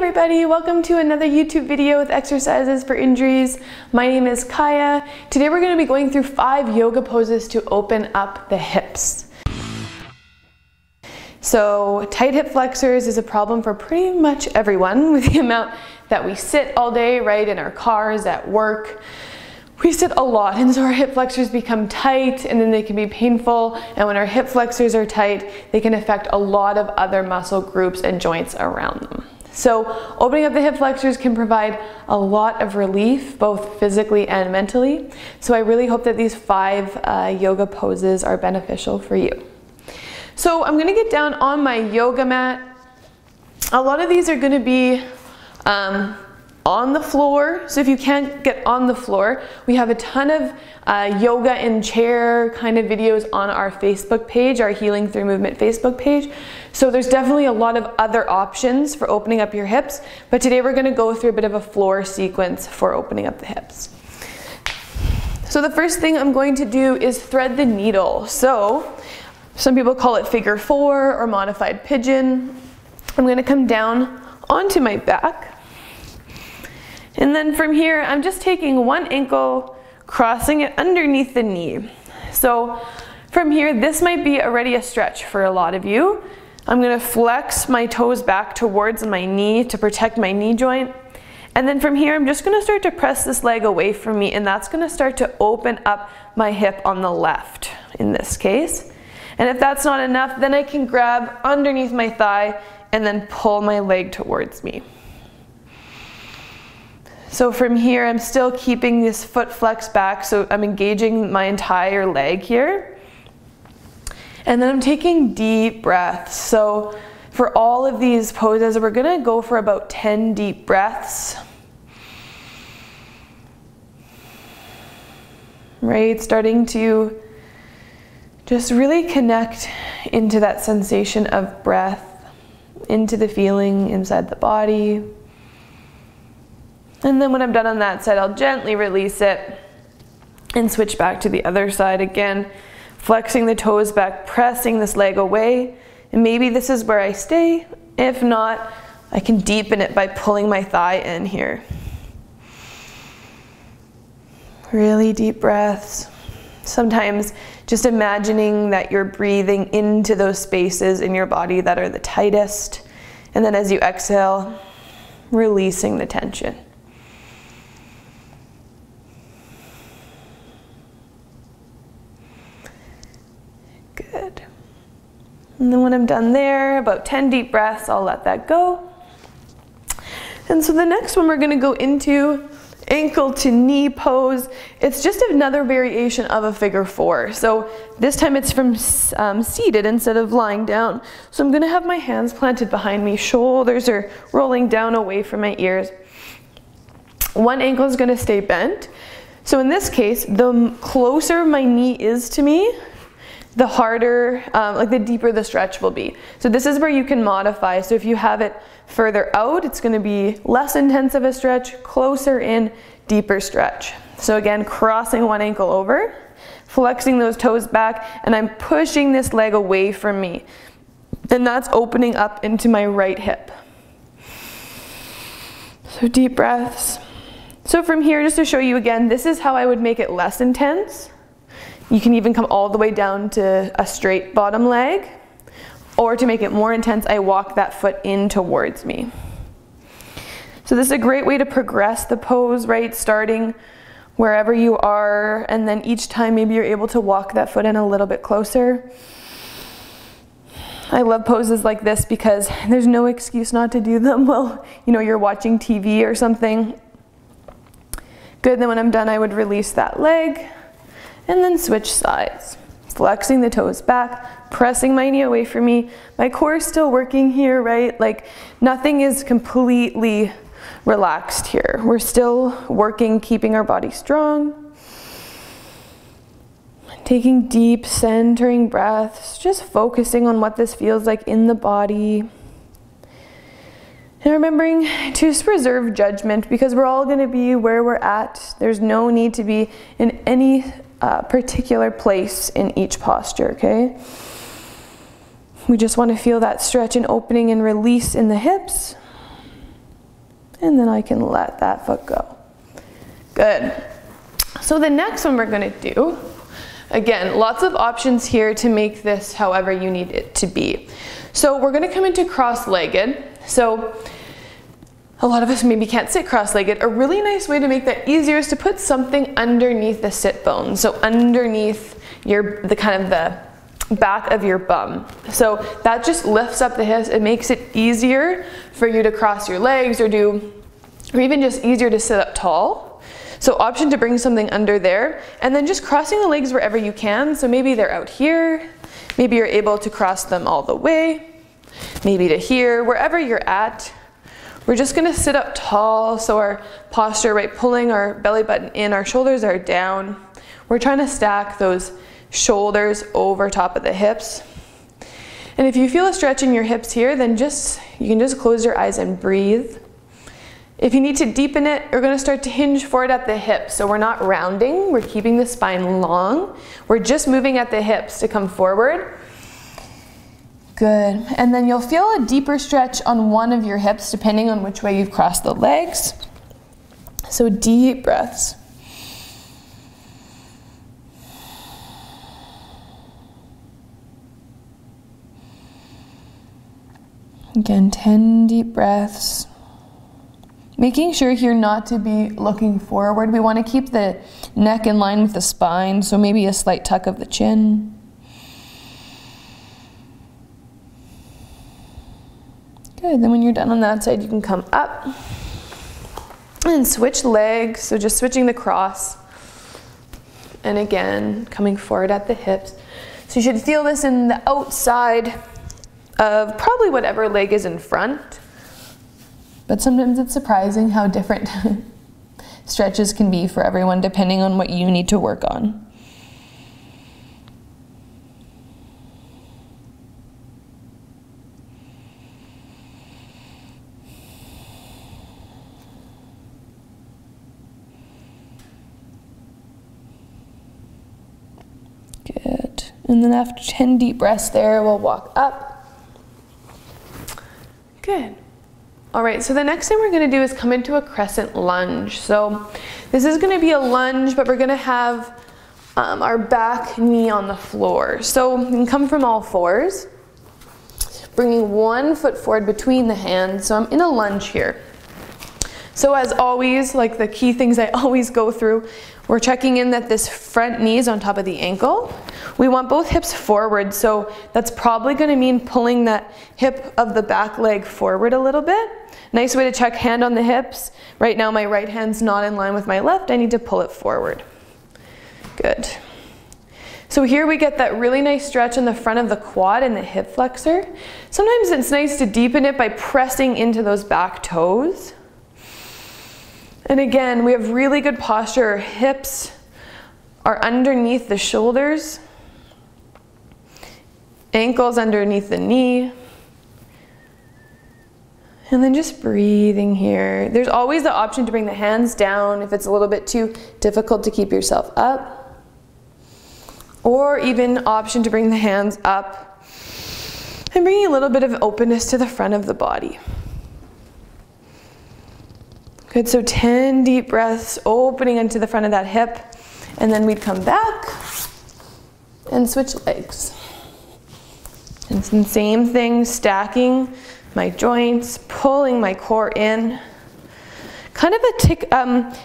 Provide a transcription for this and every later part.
everybody, welcome to another YouTube video with exercises for injuries. My name is Kaya. Today we're going to be going through 5 yoga poses to open up the hips. So tight hip flexors is a problem for pretty much everyone with the amount that we sit all day, right, in our cars, at work. We sit a lot, and so our hip flexors become tight, and then they can be painful, and when our hip flexors are tight, they can affect a lot of other muscle groups and joints around them. So opening up the hip flexors can provide a lot of relief, both physically and mentally. So I really hope that these 5 yoga poses are beneficial for you. So I'm gonna get down on my yoga mat. A lot of these are gonna be on the floor, so if you can't get on the floor, we have a ton of yoga and chair kind of videos on our Facebook page, our Healing Through Movement Facebook page. So there's definitely a lot of other options for opening up your hips, but today we're going to go through a bit of a floor sequence for opening up the hips. So the first thing I'm going to do is thread the needle. So some people call it figure 4 or modified pigeon. I'm going to come down onto my back. And then from here, I'm just taking one ankle, crossing it underneath the knee. So from here, this might be already a stretch for a lot of you. I'm gonna flex my toes back towards my knee to protect my knee joint. And then from here, I'm just gonna start to press this leg away from me, and that's gonna start to open up my hip on the left, in this case. And if that's not enough, then I can grab underneath my thigh and then pull my leg towards me. So from here, I'm still keeping this foot flex back, so I'm engaging my entire leg here. And then I'm taking deep breaths. So for all of these poses, we're gonna go for about 10 deep breaths. Right, starting to just really connect into that sensation of breath, into the feeling inside the body. And then when I'm done on that side, I'll gently release it and switch back to the other side again, flexing the toes back, pressing this leg away. And maybe this is where I stay. If not, I can deepen it by pulling my thigh in here. Really deep breaths. Sometimes just imagining that you're breathing into those spaces in your body that are the tightest. And then as you exhale, releasing the tension. Good. And then when I'm done there, about 10 deep breaths, I'll let that go. And so the next one we're going to go into ankle to knee pose. It's just another variation of a figure 4. So this time it's from seated instead of lying down. So I'm going to have my hands planted behind me. Shoulders are rolling down away from my ears. One ankle is going to stay bent. So in this case, the closer my knee is to me, the harder, like the deeper the stretch will be. So this is where you can modify. So if you have it further out, it's going to be less intense of a stretch, closer in, deeper stretch. So again, crossing one ankle over, flexing those toes back, and I'm pushing this leg away from me. And that's opening up into my right hip. So deep breaths. So from here, just to show you again, this is how I would make it less intense. You can even come all the way down to a straight bottom leg, or to make it more intense, I walk that foot in towards me. So this is a great way to progress the pose, right? Starting wherever you are, and then each time maybe you're able to walk that foot in a little bit closer. I love poses like this because there's no excuse not to do them while, you know, you're watching TV or something. Good, then when I'm done, I would release that leg. And then switch sides, flexing the toes back, pressing my knee away from me. My core is still working here, right? Like nothing is completely relaxed here. We're still working, keeping our body strong. Taking deep, centering breaths, just focusing on what this feels like in the body. And remembering to just preserve judgment, because we're all going to be where we're at. There's no need to be in any particular place in each posture, okay? We just want to feel that stretch and opening and release in the hips. and then I can let that foot go. Good. So the next one we're going to do, again, lots of options here to make this however you need it to be. So we're going to come into cross-legged. So a lot of us maybe can't sit cross-legged. A really nice way to make that easier is to put something underneath the sit bone. So underneath the kind of the back of your bum. So that just lifts up the hips. It makes it easier for you to cross your legs or even just easier to sit up tall. So option to bring something under there, and then just crossing the legs wherever you can. So maybe they're out here, maybe you're able to cross them all the way, maybe to here, wherever you're at. We're just gonna sit up tall, so our posture, right, pulling our belly button in, our shoulders are down. We're trying to stack those shoulders over top of the hips. And if you feel a stretch in your hips here, then you can just close your eyes and breathe. If you need to deepen it, we're going to start to hinge forward at the hips. So we're not rounding, we're keeping the spine long. We're just moving at the hips to come forward. Good. And then you'll feel a deeper stretch on one of your hips depending on which way you've crossed the legs. So deep breaths. Again, 10 deep breaths. Making sure here not to be looking forward. We want to keep the neck in line with the spine, so maybe a slight tuck of the chin. Good, then when you're done on that side, you can come up and switch legs, so just switching the cross. And again, coming forward at the hips. So you should feel this in the outside of probably whatever leg is in front. But sometimes it's surprising how different stretches can be for everyone depending on what you need to work on. Good. And then after 10 deep breaths there, we'll walk up. Good. All right, so the next thing we're gonna do is come into a crescent lunge. So this is gonna be a lunge, but we're gonna have our back knee on the floor. So you can come from all fours, bringing one foot forward between the hands. So I'm in a lunge here. So as always, like the key things I always go through, we're checking in that this front knee is on top of the ankle. We want both hips forward, so that's probably gonna mean pulling that hip of the back leg forward a little bit. Nice way to check, hand on the hips. Right now my right hand's not in line with my left, I need to pull it forward. Good. So here we get that really nice stretch in the front of the quad and the hip flexor. Sometimes it's nice to deepen it by pressing into those back toes. And again, we have really good posture. Our hips are underneath the shoulders, ankles underneath the knee. And then just breathing here. There's always the option to bring the hands down if it's a little bit too difficult to keep yourself up. Or even option to bring the hands up and bringing a little bit of openness to the front of the body. Good, so 10 deep breaths, opening into the front of that hip, and then we'd come back and switch legs. And some same thing, stacking my joints, pulling my core in. Kind of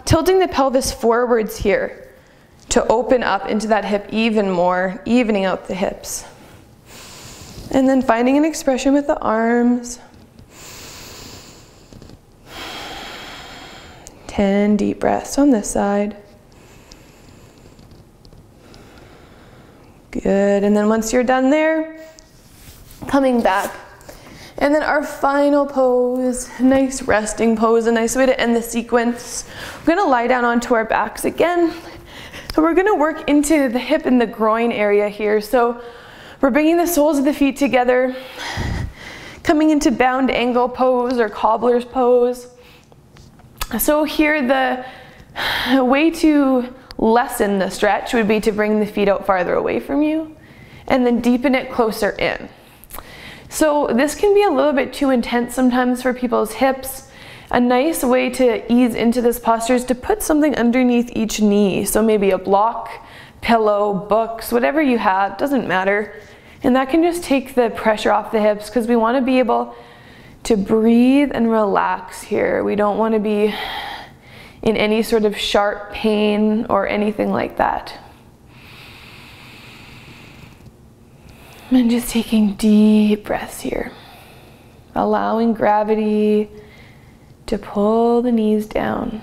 tilting the pelvis forwards here to open up into that hip even more, evening out the hips. And then finding an expression with the arms. 10 deep breaths on this side. Good, and then once you're done there, coming back. And then our final pose, nice resting pose, a nice way to end the sequence. We're gonna lie down onto our backs again. And we're gonna work into the hip and the groin area here. So we're bringing the soles of the feet together, coming into bound angle pose or cobbler's pose. So here the way to lessen the stretch would be to bring the feet out farther away from you and then deepen it closer in. So this can be a little bit too intense sometimes for people's hips. A nice way to ease into this posture is to put something underneath each knee. So maybe a block, pillow, books, whatever you have, doesn't matter. And that can just take the pressure off the hips, because we want to be able to breathe and relax here. We don't want to be in any sort of sharp pain or anything like that. And just taking deep breaths here, allowing gravity to pull the knees down.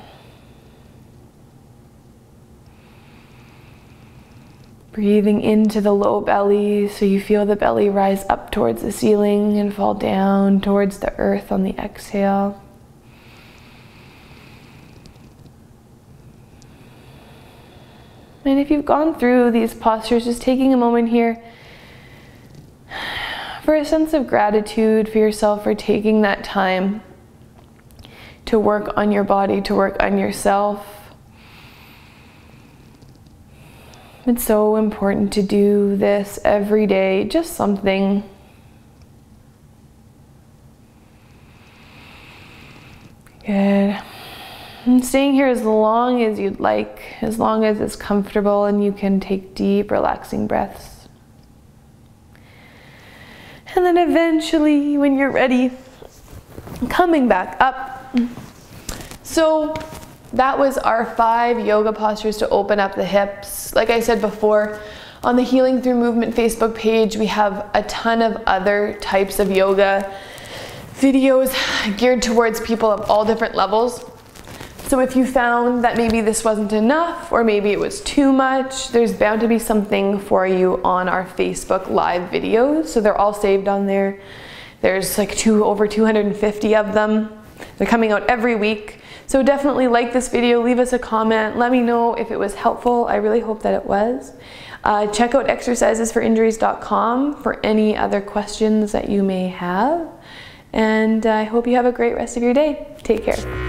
Breathing into the low belly, so you feel the belly rise up towards the ceiling and fall down towards the earth on the exhale. And if you've gone through these postures, just taking a moment here for a sense of gratitude for yourself for taking that time to work on your body, to work on yourself. It's so important to do this every day, just something. Good. And staying here as long as you'd like, as long as it's comfortable and you can take deep, relaxing breaths. And then eventually, when you're ready, coming back up. So that was our 5 yoga postures to open up the hips. Like I said before, on the Healing Through Movement Facebook page, we have a ton of other types of yoga videos geared towards people of all different levels. So if you found that maybe this wasn't enough, or maybe it was too much, there's bound to be something for you on our Facebook Live videos. So they're all saved on there. There's like over 250 of them. They're coming out every week. So definitely like this video, leave us a comment, let me know if it was helpful. I really hope that it was. Check out exercisesforinjuries.com for any other questions that you may have. And I hope you have a great rest of your day. Take care.